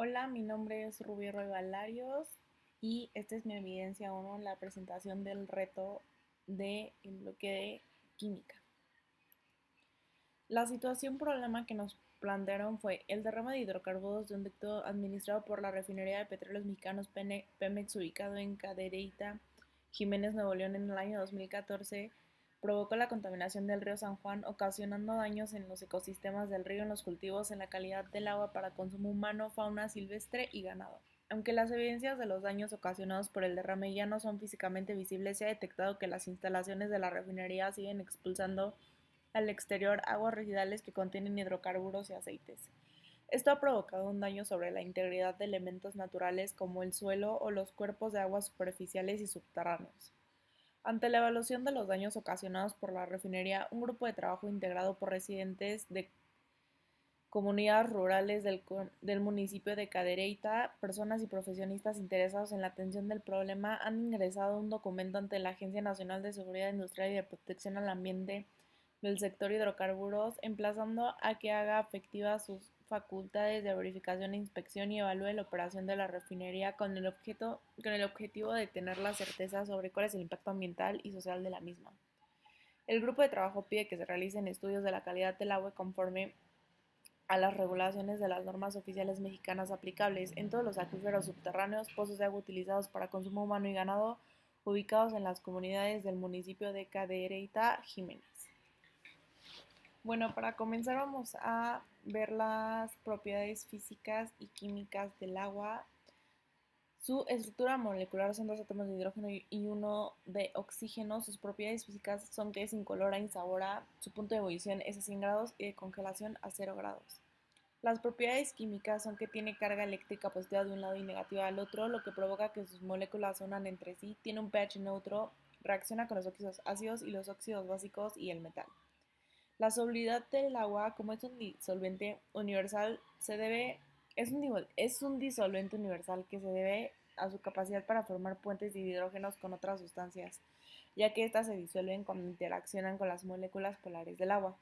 Hola, mi nombre es Rubí Roy Valarios y esta es mi evidencia 1 en la presentación del reto del bloque de química. La situación problema que nos plantearon fue el derrame de hidrocarburos de un ducto administrado por la refinería de petróleos mexicanos Pemex ubicado en Cadereyta, Jiménez, Nuevo León en el año 2014 provocó la contaminación del río San Juan, ocasionando daños en los ecosistemas del río, en los cultivos, en la calidad del agua para consumo humano, fauna silvestre y ganado. Aunque las evidencias de los daños ocasionados por el derrame ya no son físicamente visibles, se ha detectado que las instalaciones de la refinería siguen expulsando al exterior aguas residuales que contienen hidrocarburos y aceites. Esto ha provocado un daño sobre la integridad de elementos naturales como el suelo o los cuerpos de aguas superficiales y subterráneos. Ante la evaluación de los daños ocasionados por la refinería, un grupo de trabajo integrado por residentes de comunidades rurales del municipio de Cadereyta, personas y profesionistas interesados en la atención del problema han ingresado un documento ante la Agencia Nacional de Seguridad Industrial y de Protección al Ambiente del sector hidrocarburos, emplazando a que haga efectivas sus facultades de verificación e inspección y evalúe la operación de la refinería con el objetivo de tener la certeza sobre cuál es el impacto ambiental y social de la misma. El grupo de trabajo pide que se realicen estudios de la calidad del agua conforme a las regulaciones de las normas oficiales mexicanas aplicables en todos los acuíferos subterráneos, pozos de agua utilizados para consumo humano y ganado, ubicados en las comunidades del municipio de Cadereyta, Jiménez. Bueno, para comenzar vamos a ver las propiedades físicas y químicas del agua. Su estructura molecular son dos átomos de hidrógeno y uno de oxígeno. Sus propiedades físicas son que es incolora, insabora, su punto de ebullición es a 100 grados y de congelación a 0 grados. Las propiedades químicas son que tiene carga eléctrica positiva de un lado y negativa del otro, lo que provoca que sus moléculas se unan entre sí, tiene un pH neutro, reacciona con los óxidos ácidos y los óxidos básicos y el metal. La solubilidad del agua, como es un disolvente universal, es un disolvente universal que se debe a su capacidad para formar puentes de hidrógenos con otras sustancias, ya que éstas se disuelven cuando interaccionan con las moléculas polares del agua.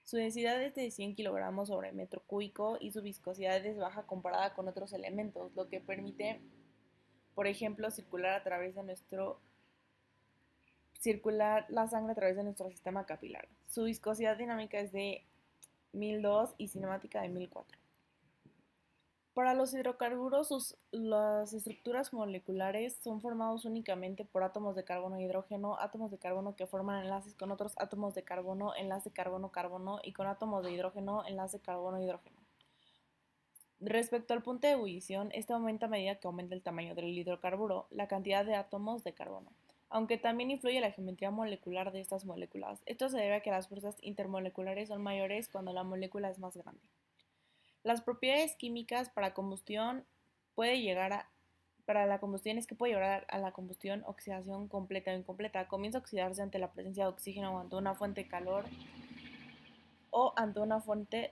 Su densidad es de 100 kilogramos sobre metro cúbico y su viscosidad es baja comparada con otros elementos, lo que permite, por ejemplo, circular la sangre a través de nuestro sistema capilar. Su viscosidad dinámica es de 1002 y cinemática de 1004. Para los hidrocarburos, las estructuras moleculares son formados únicamente por átomos de carbono e hidrógeno, átomos de carbono que forman enlaces con otros átomos de carbono, enlace carbono-carbono, y con átomos de hidrógeno, enlace carbono-hidrógeno. Respecto al punto de ebullición, este aumenta a medida que aumenta el tamaño del hidrocarburo, la cantidad de átomos de carbono, aunque también influye la geometría molecular de estas moléculas. Esto se debe a que las fuerzas intermoleculares son mayores cuando la molécula es más grande. Las propiedades químicas para la combustión es que puede llegar a la combustión, oxidación completa o incompleta. Comienza a oxidarse ante la presencia de oxígeno o ante una fuente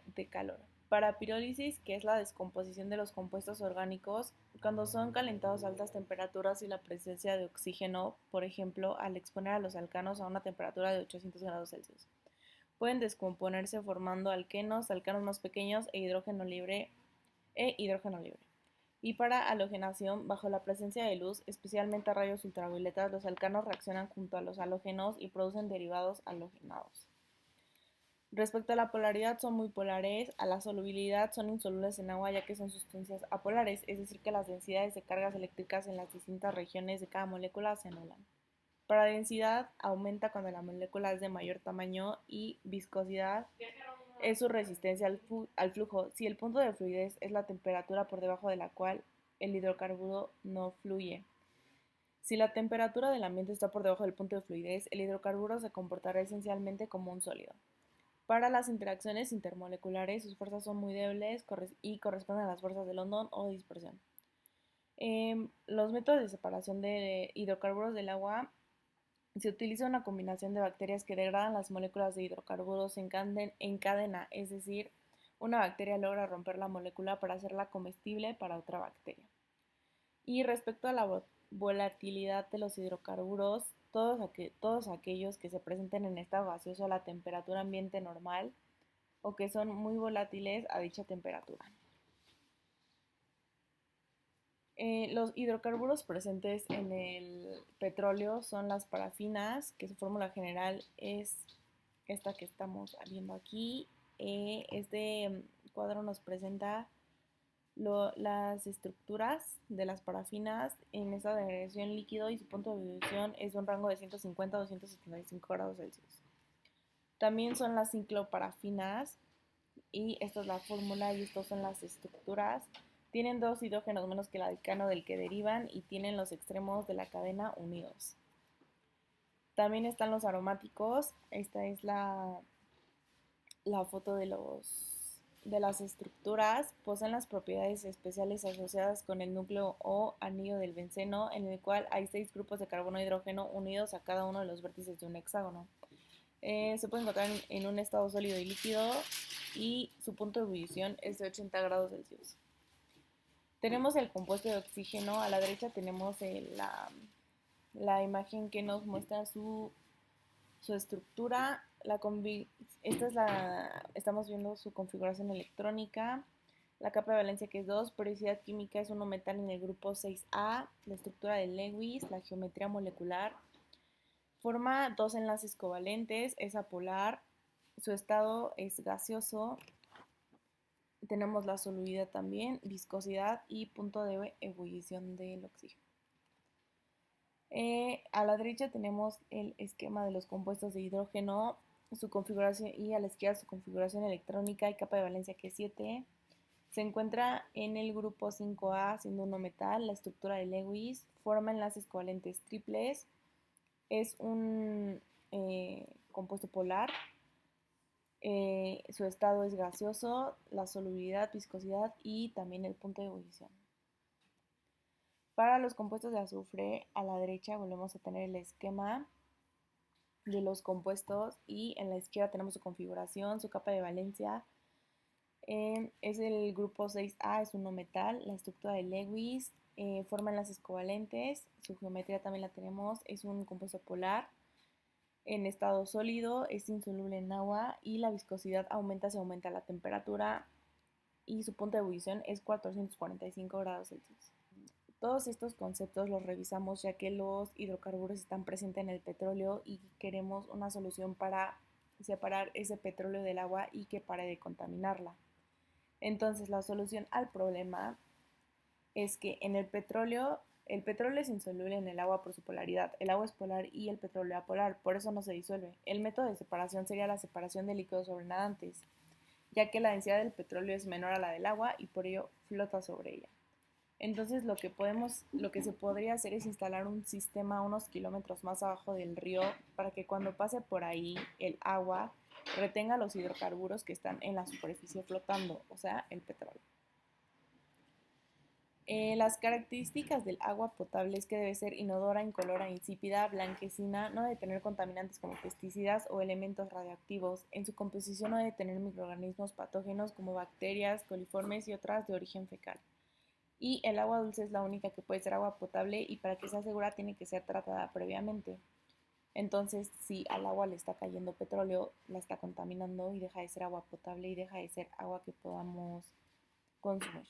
de calor Para pirólisis, que es la descomposición de los compuestos orgánicos, cuando son calentados a altas temperaturas y la presencia de oxígeno, por ejemplo, al exponer a los alcanos a una temperatura de 800 grados Celsius. Pueden descomponerse formando alquenos, alcanos más pequeños e hidrógeno libre. Y para halogenación, bajo la presencia de luz, especialmente rayos ultravioletas, los alcanos reaccionan junto a los halógenos y producen derivados halogenados. Respecto a la polaridad, son muy polares, a la solubilidad son insolubles en agua ya que son sustancias apolares, es decir, que las densidades de cargas eléctricas en las distintas regiones de cada molécula se anulan. Para densidad, aumenta cuando la molécula es de mayor tamaño y viscosidad es su resistencia al flujo. Si el punto de fluidez es la temperatura por debajo de la cual el hidrocarburo no fluye. Si la temperatura del ambiente está por debajo del punto de fluidez, el hidrocarburo se comportará esencialmente como un sólido. Para las interacciones intermoleculares, sus fuerzas son muy débiles y corresponden a las fuerzas de London o de dispersión. Los métodos de separación de hidrocarburos del agua se utiliza una combinación de bacterias que degradan las moléculas de hidrocarburos en cadena, es decir, una bacteria logra romper la molécula para hacerla comestible para otra bacteria. Y respecto a la volatilidad de los hidrocarburos, todos aquellos que se presenten en estado gaseoso a la temperatura ambiente normal o que son muy volátiles a dicha temperatura. Los hidrocarburos presentes en el petróleo son las parafinas, que su fórmula general es esta que estamos viendo aquí. Este cuadro nos presenta las estructuras de las parafinas en esta degradación líquido y su punto de ebullición es de un rango de 150 a 275 grados Celsius. También son las cicloparafinas y esta es la fórmula y estas son las estructuras. Tienen dos hidrógenos menos que el alcano del que derivan y tienen los extremos de la cadena unidos. También están los aromáticos. Esta es la foto de las estructuras. Poseen las propiedades especiales asociadas con el núcleo o anillo del benceno, en el cual hay 6 grupos de carbono e hidrógeno unidos a cada uno de los vértices de un hexágono. Se puede encontrar en un estado sólido y líquido y su punto de ebullición es de 80 grados Celsius. Tenemos el compuesto de oxígeno. A la derecha tenemos la imagen que nos muestra su estructura. Estamos viendo su configuración electrónica. La capa de valencia, que es 2, periodicidad química es 1 metal en el grupo 6A, la estructura de Lewis, la geometría molecular. Forma 2 enlaces covalentes, es apolar, su estado es gaseoso. Tenemos la solubilidad también, viscosidad y punto de ebullición del oxígeno. A la derecha tenemos el esquema de los compuestos de hidrógeno, su configuración, y a la izquierda su configuración electrónica y capa de valencia, que es 7. Se encuentra en el grupo 5A, siendo 1 metal, la estructura de Lewis, forma enlaces covalentes triples, es un compuesto polar. Su estado es gaseoso, la solubilidad, viscosidad y también el punto de ebullición. Para los compuestos de azufre, a la derecha volvemos a tener el esquema de los compuestos y en la izquierda tenemos su configuración, su capa de valencia. Es el grupo 6A, es un no metal, la estructura de Lewis, forma enlaces covalentes, su geometría también la tenemos, es un compuesto polar. En estado sólido es insoluble en agua y la viscosidad aumenta si aumenta la temperatura y su punto de ebullición es 445 grados Celsius. Todos estos conceptos los revisamos ya que los hidrocarburos están presentes en el petróleo y queremos una solución para separar ese petróleo del agua y que pare de contaminarla. Entonces la solución al problema es que en el petróleo es insoluble en el agua por su polaridad. El agua es polar y el petróleo apolar, por eso no se disuelve. El método de separación sería la separación de líquidos sobrenadantes, ya que la densidad del petróleo es menor a la del agua y por ello flota sobre ella. Entonces lo que se podría hacer es instalar un sistema unos kilómetros más abajo del río para que cuando pase por ahí el agua retenga los hidrocarburos que están en la superficie flotando, o sea, el petróleo. Las características del agua potable es que debe ser inodora, incolora, insípida, blanquecina, no debe tener contaminantes como pesticidas o elementos radioactivos. En su composición no debe tener microorganismos patógenos como bacterias, coliformes y otras de origen fecal. Y el agua dulce es la única que puede ser agua potable y para que sea segura tiene que ser tratada previamente. Entonces, si al agua le está cayendo petróleo, la está contaminando y deja de ser agua potable y deja de ser agua que podamos consumir.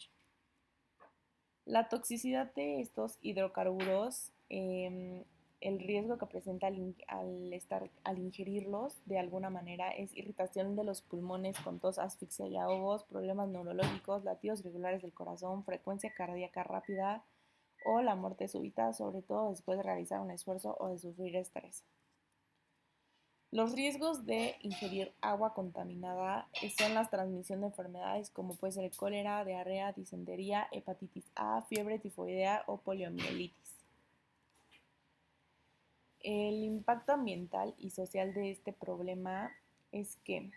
La toxicidad de estos hidrocarburos, el riesgo que presenta al ingerirlos de alguna manera es irritación de los pulmones con tos, asfixia y ahogos, problemas neurológicos, latidos irregulares del corazón, frecuencia cardíaca rápida o la muerte súbita, sobre todo después de realizar un esfuerzo o de sufrir estrés. Los riesgos de ingerir agua contaminada son la transmisión de enfermedades como puede ser el cólera, diarrea, disentería, hepatitis A, fiebre tifoidea o poliomielitis. El impacto ambiental y social de este problema es que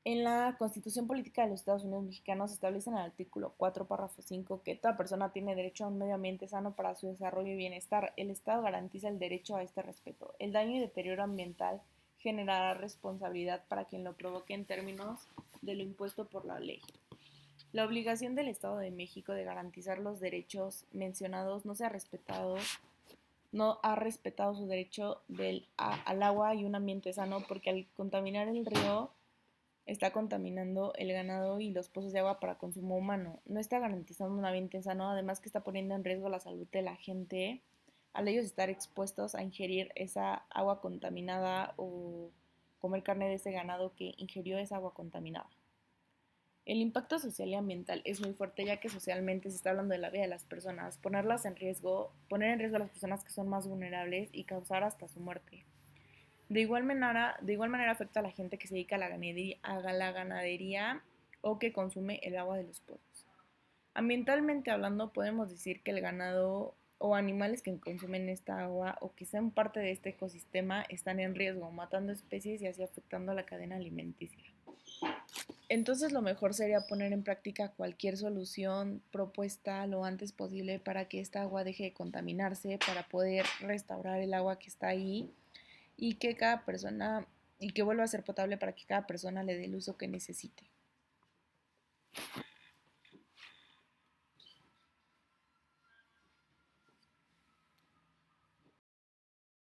en la Constitución Política de los Estados Unidos Mexicanos se establece en el artículo 4, párrafo 5, que toda persona tiene derecho a un medio ambiente sano para su desarrollo y bienestar. El Estado garantiza el derecho a este respeto. El daño y deterioro ambiental generará responsabilidad para quien lo provoque en términos de lo impuesto por la ley. La obligación del Estado de México de garantizar los derechos mencionados no ha respetado su derecho al agua y un ambiente sano porque al contaminar el río está contaminando el ganado y los pozos de agua para consumo humano. No está garantizando un ambiente sano, además que está poniendo en riesgo la salud de la gente al ellos estar expuestos a ingerir esa agua contaminada o comer carne de ese ganado que ingirió esa agua contaminada. El impacto social y ambiental es muy fuerte ya que socialmente se está hablando de la vida de las personas, poner en riesgo a las personas que son más vulnerables y causar hasta su muerte. De igual manera afecta a la gente que se dedica a la ganadería o que consume el agua de los pozos. Ambientalmente hablando, podemos decir que el ganado o animales que consumen esta agua o que sean parte de este ecosistema están en riesgo, matando especies y así afectando a la cadena alimenticia. Entonces lo mejor sería poner en práctica cualquier solución propuesta lo antes posible para que esta agua deje de contaminarse, para poder restaurar el agua que está ahí y que cada persona y que vuelva a ser potable para que cada persona le dé el uso que necesite.